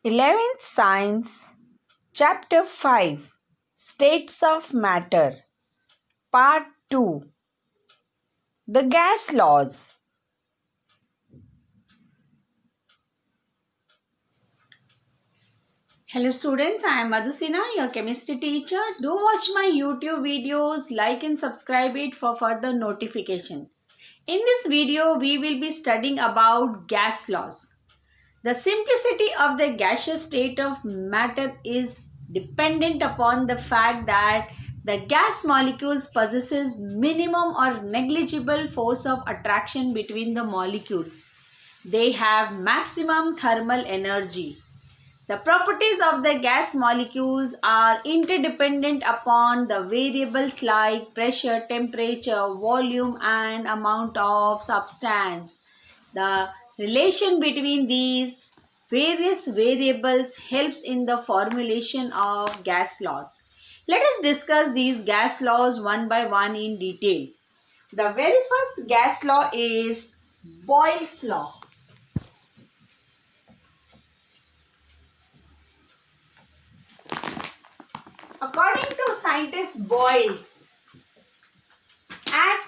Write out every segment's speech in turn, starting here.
11th Science, Chapter 5, States of Matter, Part 2, The Gas Laws. Hello students, I am Madhusina, your chemistry teacher. Do watch my YouTube videos, like and subscribe it for further notification. In this video, we will be studying about gas laws. The simplicity of the gaseous state of matter is dependent upon the fact that the gas molecules possesses minimum or negligible force of attraction between the molecules. They have maximum thermal energy. The properties of the gas molecules are interdependent upon the variables like pressure, temperature, volume and amount of substance. The relation between these various variables helps in the formulation of gas laws. Let us discuss these gas laws one by one in detail. The very first gas law is Boyle's law. According to scientist Boyles, at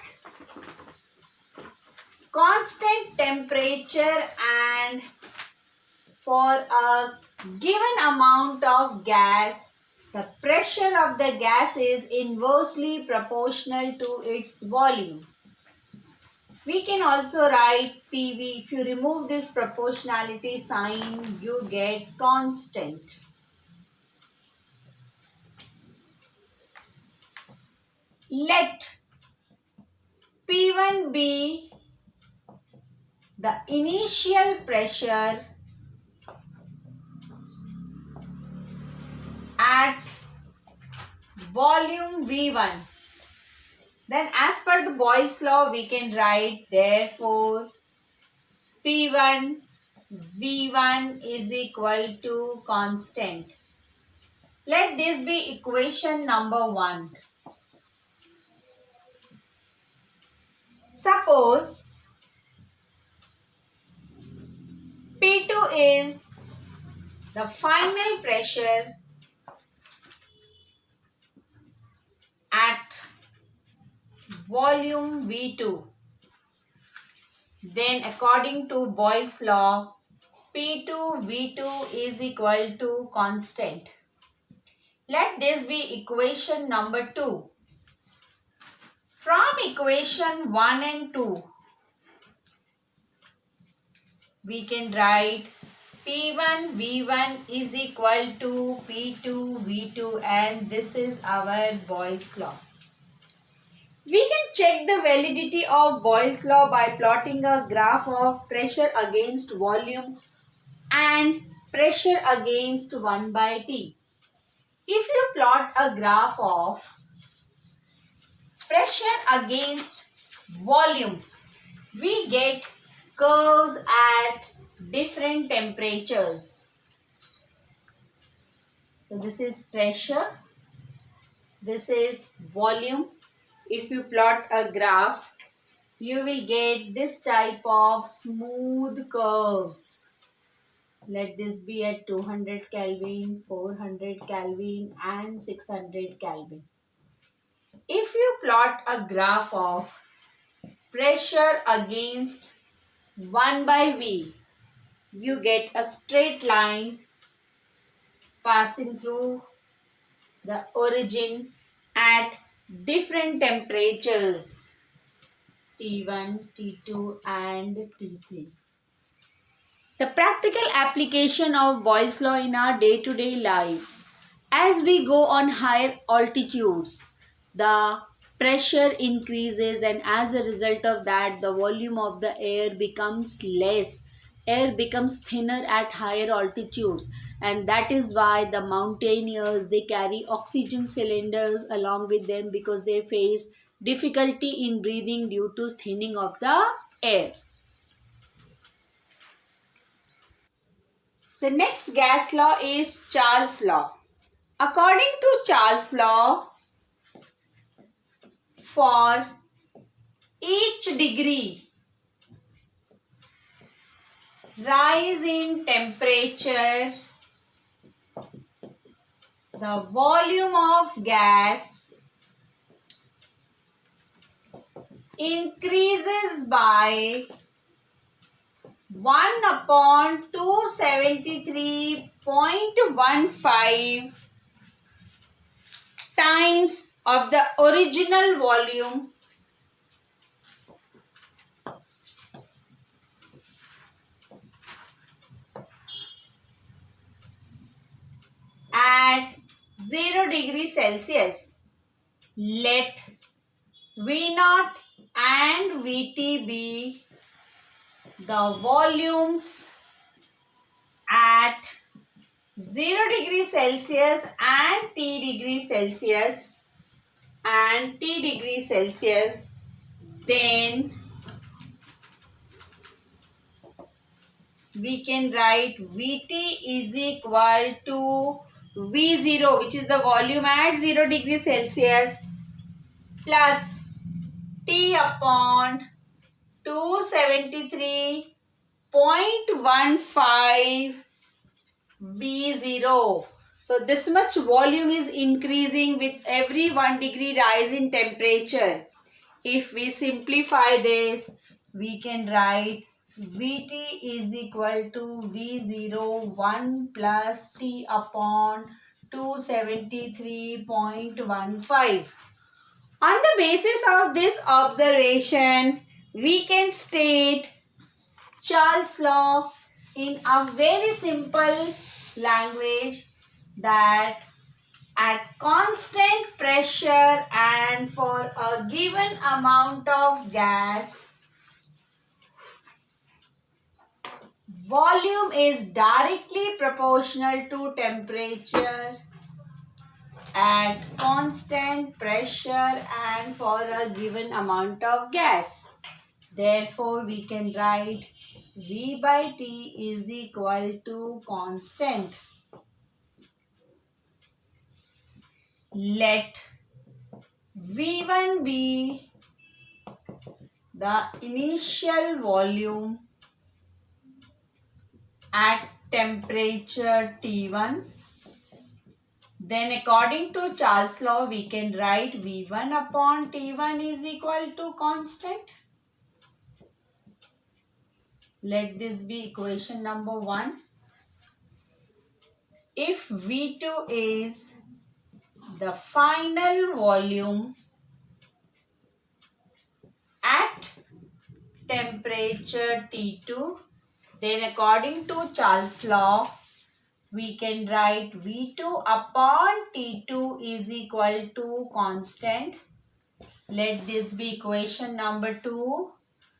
constant temperature and for a given amount of gas, the pressure of the gas is inversely proportional to its volume. We can also write PV. If you remove this proportionality sign, you get constant. Let P1 be the initial pressure at volume V1. Then as per the Boyle's law, we can write therefore P1 V1 is equal to constant. Let this be equation number 1. Suppose P2 is the final pressure at volume V2. Then according to Boyle's law, P2 V2 is equal to constant. Let this be equation number 2. From equation 1 and 2, we can write P1 V1 is equal to P2 V2 and this is our Boyle's law. We can check the validity of Boyle's law by plotting a graph of pressure against volume and pressure against 1 by T. If you plot a graph of pressure against volume, we get curves at different temperatures. So this is pressure, this is volume. If you plot a graph, you will get this type of smooth curves. Let this be at 200 Kelvin, 400 Kelvin and 600 Kelvin. If you plot a graph of pressure against 1 by V, you get a straight line passing through the origin at different temperatures T1, T2 and T3. The practical application of Boyle's law in our day-to-day life. As we go on higher altitudes, the pressure increases and as a result of that, the volume of the air becomes less. Air becomes thinner at higher altitudes and that is why the mountaineers, they carry oxygen cylinders along with them because they face difficulty in breathing due to thinning of the air. The next gas law is Charles' law. According to Charles' law, for each degree rise in temperature, the volume of gas increases by 1 upon 273.15 times of the original volume at 0 degrees Celsius. Let V0 and Vt be the volumes at 0 degrees Celsius and T degrees Celsius then we can write Vt is equal to V0, which is the volume at 0 degrees Celsius, plus T upon 273.15 V0. So this much volume is increasing with every 1 degree rise in temperature. If we simplify this, we can write Vt is equal to V0 1 plus T upon 273.15. On the basis of this observation, we can state Charles' law in a very simple language that at constant pressure and for a given amount of gas, volume is directly proportional to temperature at constant pressure and for a given amount of gas. Therefore, we can write V by T is equal to constant. Let V1 be the initial volume at temperature T1. Then according to Charles' law, we can write V1 upon T1 is equal to constant. Let this be equation number 1. If V2 is the final volume at temperature T2, then according to Charles' law, we can write V2 upon T2 is equal to constant. Let this be equation number 2.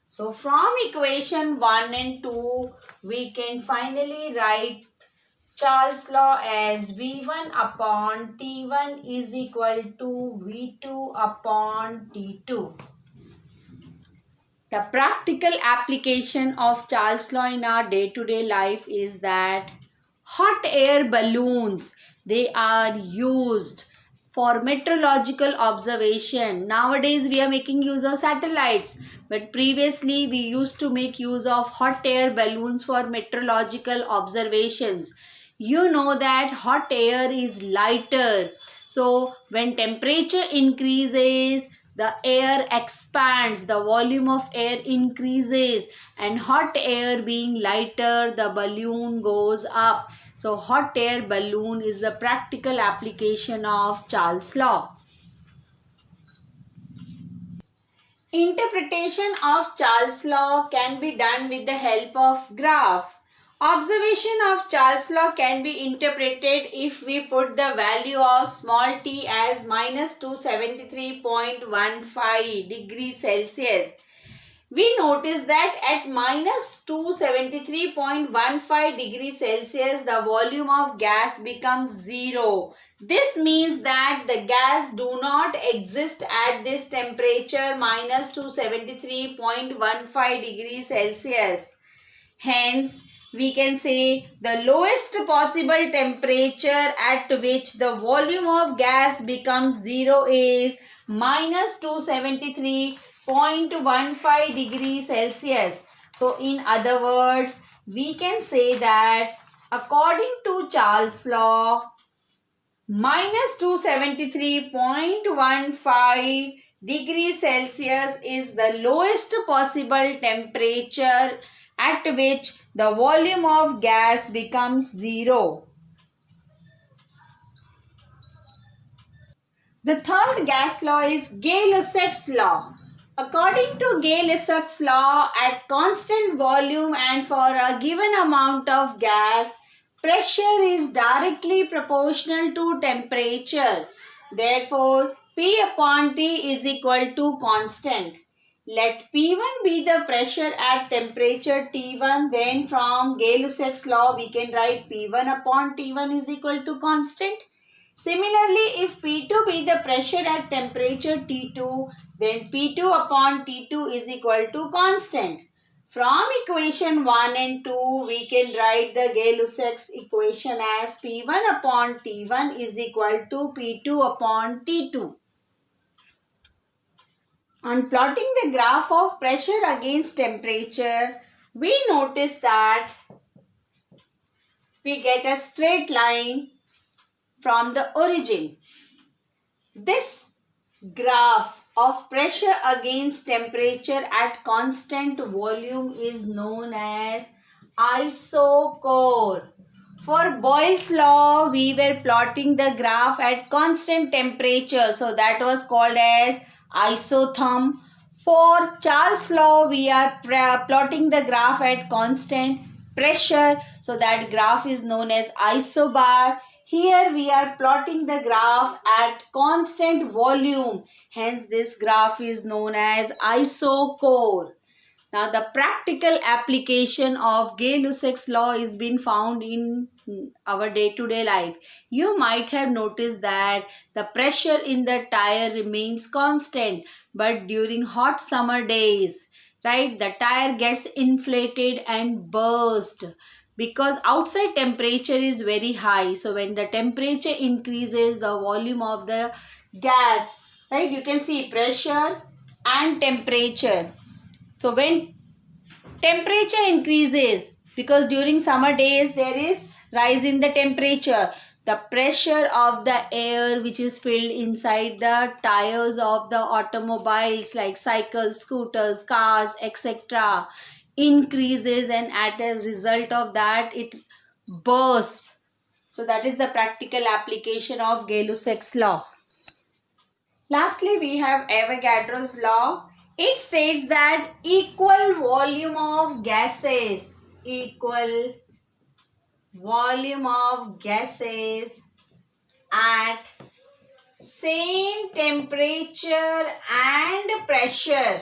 So from equation 1 and 2, we can finally write Charles' law as V1 upon T1 is equal to V2 upon T2. The practical application of Charles' law in our day-to-day life is that hot air balloons, they are used for meteorological observation. Nowadays we are making use of satellites, but previously we used to make use of hot air balloons for meteorological observations. You know that hot air is lighter. So when temperature increases, the air expands, the volume of air increases, and hot air being lighter, the balloon goes up. So hot air balloon is the practical application of Charles' law. Interpretation of Charles' law can be done with the help of graph. Observation of Charles' law can be interpreted if we put the value of small t as minus 273.15 degrees Celsius. We notice that at minus 273.15 degrees Celsius, the volume of gas becomes 0. This means that the gas do not exist at this temperature minus 273.15 degrees Celsius. Hence, we can say the lowest possible temperature at which the volume of gas becomes 0 is minus 273.15 degrees Celsius. So in other words, we can say that according to Charles' law, Minus 273.15 degrees Celsius is the lowest possible temperature at which the volume of gas becomes zero. The third gas law is Gay-Lussac's law. According to Gay-Lussac's law, at constant volume and for a given amount of gas, pressure is directly proportional to temperature. Therefore, P upon T is equal to constant. Let P1 be the pressure at temperature T1. Then from Gay-Lussac's law, we can write P1 upon T1 is equal to constant. Similarly, if P2 be the pressure at temperature T2, then P2 upon T2 is equal to constant. From equation 1 and 2, we can write the Gay-Lussac's equation as P1 upon T1 is equal to P2 upon T2. On plotting the graph of pressure against temperature, we notice that we get a straight line from the origin. This graph of pressure against temperature at constant volume is known as isochore. For Boyle's law, we were plotting the graph at constant temperature, so that was called as isotherm. For Charles' law, we are plotting the graph at constant pressure, so that graph is known as isobar. Here we are plotting the graph at constant volume. Hence this graph is known as isochore. Now the practical application of Gay-Lussac's law is being found in our day-to-day life. You might have noticed that the pressure in the tire remains constant, but during hot summer days, right, the tire gets inflated and burst because outside temperature is very high. So when the temperature increases, the volume of the gas, right, you can see pressure and temperature. So when temperature increases, because during summer days there is rise in the temperature, the pressure of the air which is filled inside the tires of the automobiles like cycles, scooters, cars, etc. increases, and as a result of that it bursts. So that is the practical application of Gay-Lussac's law. Lastly, we have Avogadro's law. It states that equal volume of gases at same temperature and pressure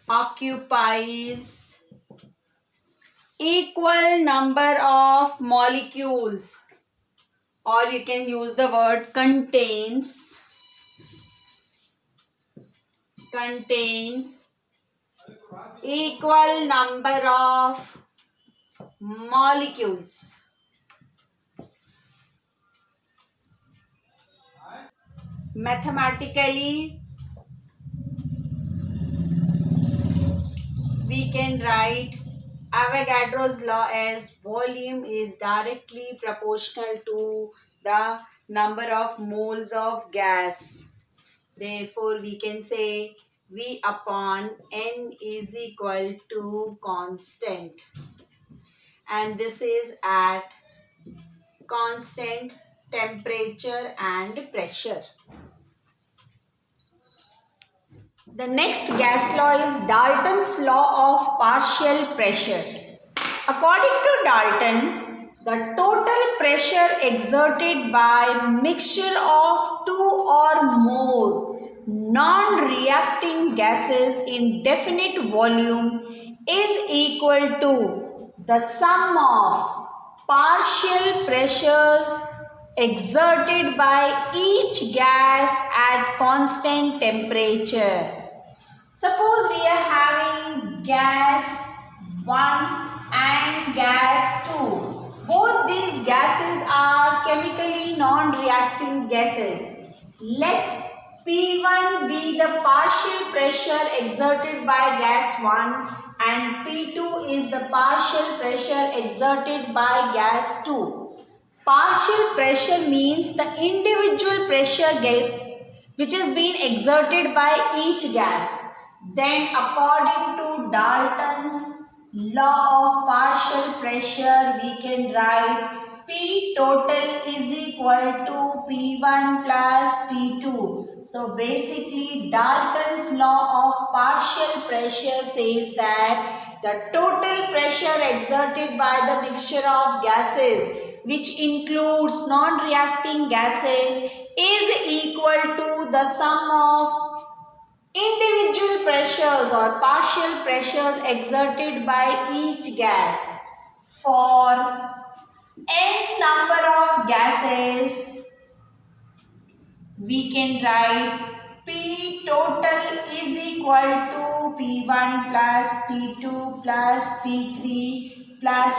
occupies equal number of molecules, or you can use the word contains equal number of molecules. Mathematically, we can write Avogadro's law as volume is directly proportional to the number of moles of gas. Therefore, we can say V upon N is equal to constant. And this is at constant temperature and pressure. The next gas law is Dalton's law of partial pressure. According to Dalton, the total pressure exerted by mixture of two or more non-reacting gases in definite volume is equal to the sum of partial pressures exerted by each gas at constant temperature. Suppose we are having gas 1 and gas 2. Both these gases are chemically non-reacting gases. Let P1 be the partial pressure exerted by gas 1 and P2 is the partial pressure exerted by gas 2. Partial pressure means the individual pressure which is being exerted by each gas. Then according to Dalton's law of partial pressure, we can write P total is equal to P1 plus P2. So basically Dalton's law of partial pressure says that the total pressure exerted by the mixture of gases, which includes non-reacting gases, is equal to the sum of individual pressures or partial pressures exerted by each gas. For n number of gases, we can write P total is equal to P1 plus P2 plus P3 plus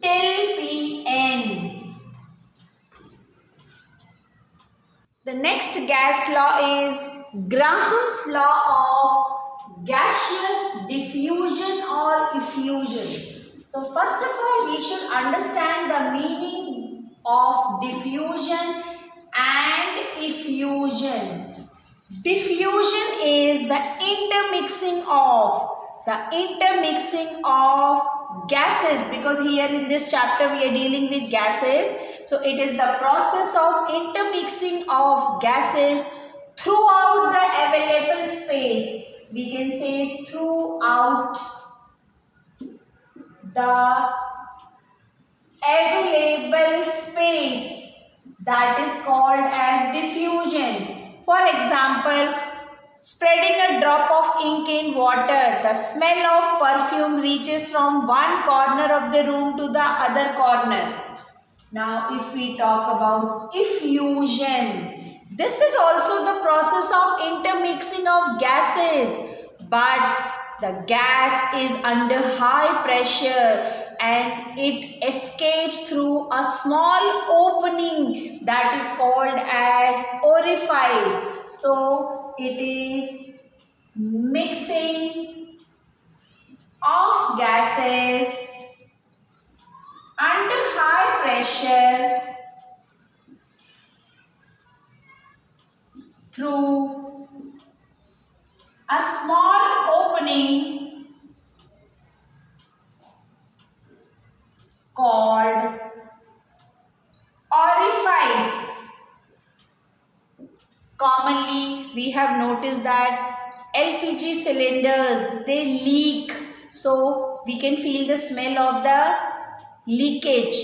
till Pn. The next gas law is Graham's law of gaseous diffusion or effusion. So first of all, we should understand the meaning of diffusion and effusion. Diffusion is the intermixing of gases, because here in this chapter we are dealing with gases. So it is the process of intermixing of gases throughout the available space. We can say throughout the available space, that is called as diffusion. For example, spreading a drop of ink in water, the smell of perfume reaches from one corner of the room to the other corner. Now if we talk about effusion, this is also the process of intermixing of gases, but the gas is under high pressure and it escapes through a small opening that is called as orifice. So it is mixing of gases under high pressure through a small opening called orifice. Commonly, we have noticed that LPG cylinders, they leak. So we can feel the smell of the leakage,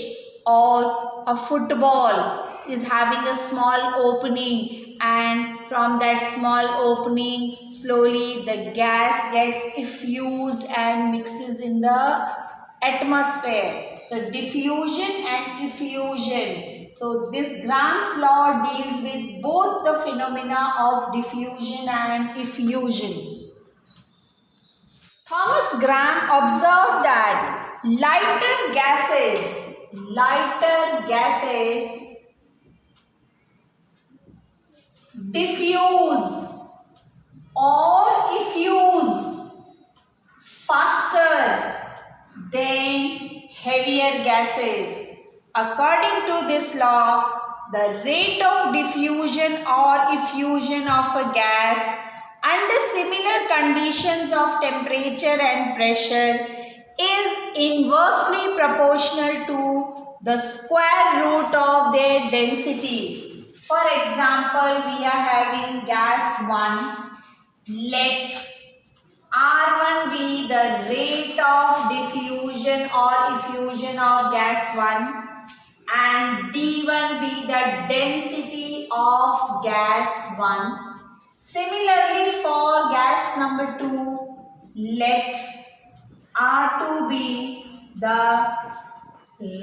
or a football is having a small opening, and from that small opening slowly the gas gets effused and mixes in the atmosphere. So diffusion and effusion. So this Graham's law deals with both the phenomena of diffusion and effusion. Thomas Graham observed that lighter gases diffuse or effuse faster than heavier gases. According to this law, the rate of diffusion or effusion of a gas under similar conditions of temperature and pressure is inversely proportional to the square root of their density. For example, we are having gas 1. Let R1 be the rate of diffusion or effusion of gas 1 and D1 be the density of gas 1. Similarly, for gas number 2, let R2 be the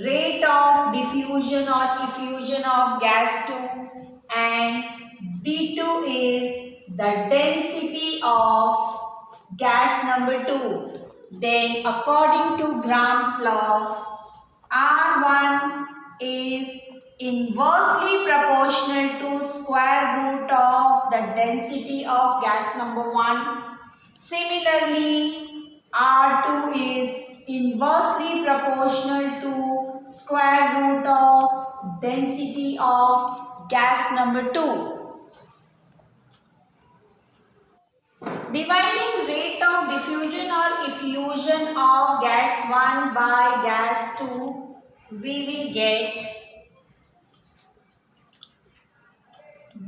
rate of diffusion or effusion of gas 2 and D2 is the density of gas number 2. Then according to Graham's law, R1 is inversely proportional to square root of the density of gas number 1. Similarly, R2 is inversely proportional to square root of density of gas number 2. Dividing rate of diffusion or effusion of gas 1 by gas 2, we will get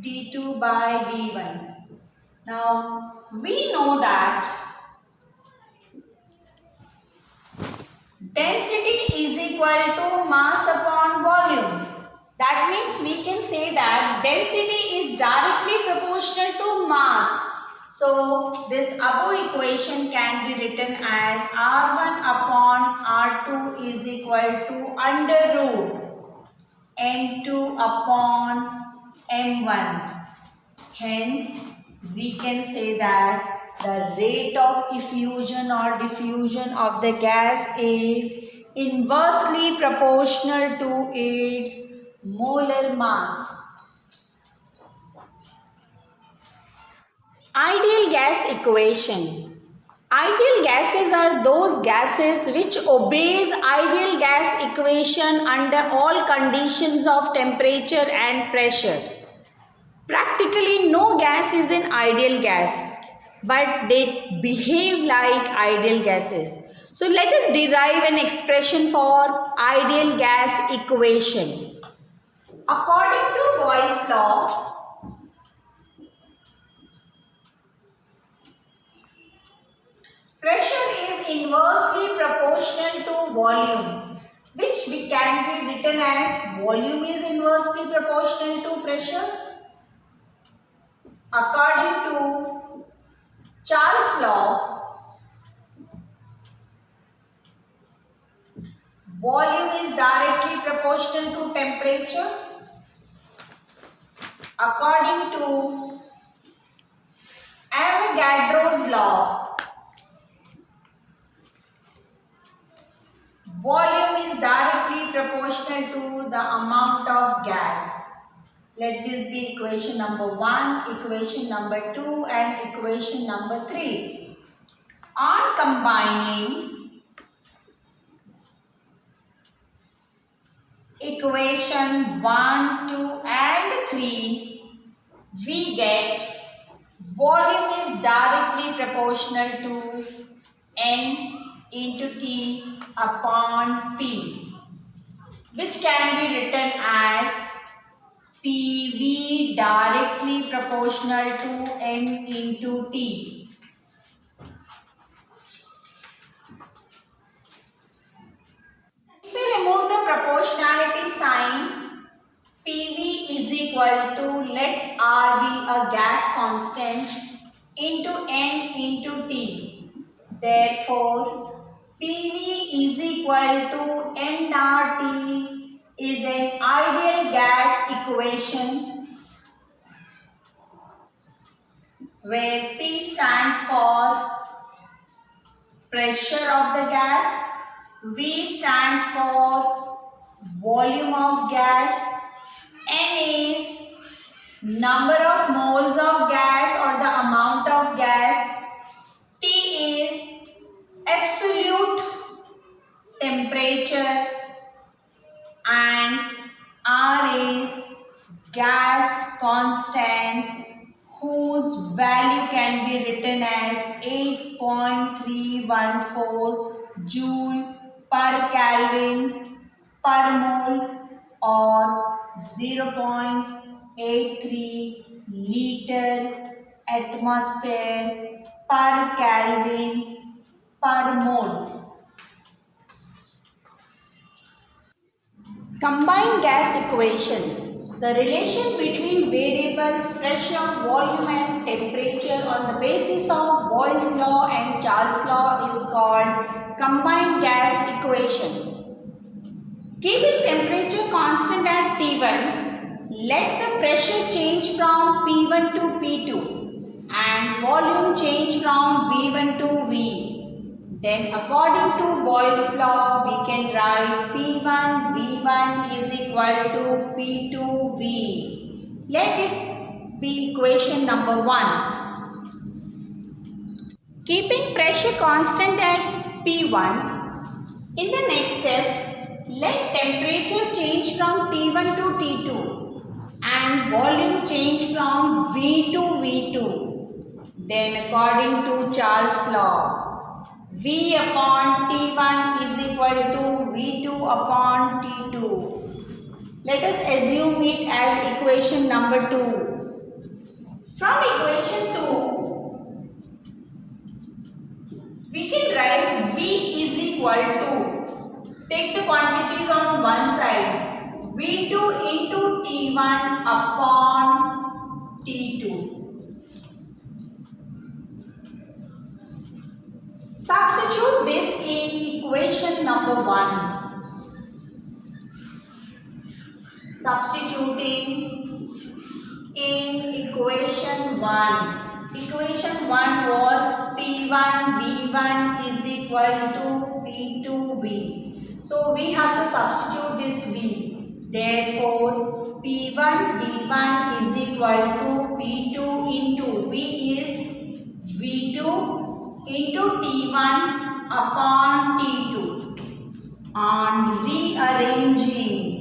d2 by d1. Now, we know that density is equal to mass upon volume. That means we can say that density is directly proportional to mass. So, this above equation can be written as R1 upon R2 is equal to under root M2 upon M1. Hence, we can say that the rate of effusion or diffusion of the gas is inversely proportional to its molar mass. Ideal gas equation. Ideal gases are those gases which obeys ideal gas equation under all conditions of temperature and pressure. Practically no gas is an ideal gas, but they behave like ideal gases. So let us derive an expression for ideal gas equation. According to Boyle's law, pressure is inversely proportional to volume, which we can be written as volume is inversely proportional to pressure. According to Charles' law, volume is directly proportional to temperature. According to Avogadro's law, volume is directly proportional to the amount of gas. Let this be equation number 1, equation number 2 and equation number 3. On combining equation 1, 2 and 3, we get volume is directly proportional to N into T upon P, which can be written as PV directly proportional to N into T. If we remove the proportionality sign, PV is equal to, let R be a gas constant, into N into T. Therefore, PV is equal to nRT is an ideal gas equation where P stands for pressure of the gas, V stands for volume of gas, N is number of moles of gas or the amount of gas, T is absolute temperature, and R is gas constant whose value can be written as 8.314 joule per Kelvin per mole or 0.83 liter atmosphere per Kelvin per mole. Combined gas equation. The relation between variables pressure, volume and temperature on the basis of Boyle's law and Charles' law is called combined gas equation. Keeping temperature constant at T1, let the pressure change from P1 to P2 and volume change from V1 to V. Then according to Boyle's law, we can write P1 V1 is equal to P2 V. Let it be equation number 1. Keeping pressure constant at P1, in the next step, Let temperature change from T1 to T2 and volume change from V to V2. Then according to Charles' law, V upon T1 is equal to V2 upon T2. Let us assume it as equation number 2. From equation 2, we can write V is equal to, take the quantities on one side, V2 into T1 upon T2. Substitute this in equation number 1. Substituting in equation 1. Equation 1 was P1 V1 is equal to P2 V. So we have to substitute this V. Therefore, P1 V1 is equal to P2 into V is V2 into T1 upon T2. And rearranging.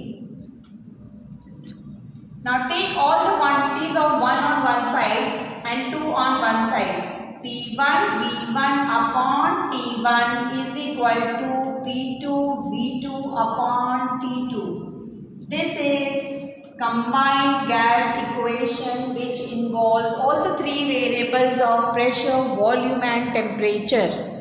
Now take all the quantities of 1 on one side and 2 on one side. P1 V1 upon T1 is equal to P2 V2 upon T2. This is combined gas equation which involves all the three variables of pressure, volume and temperature.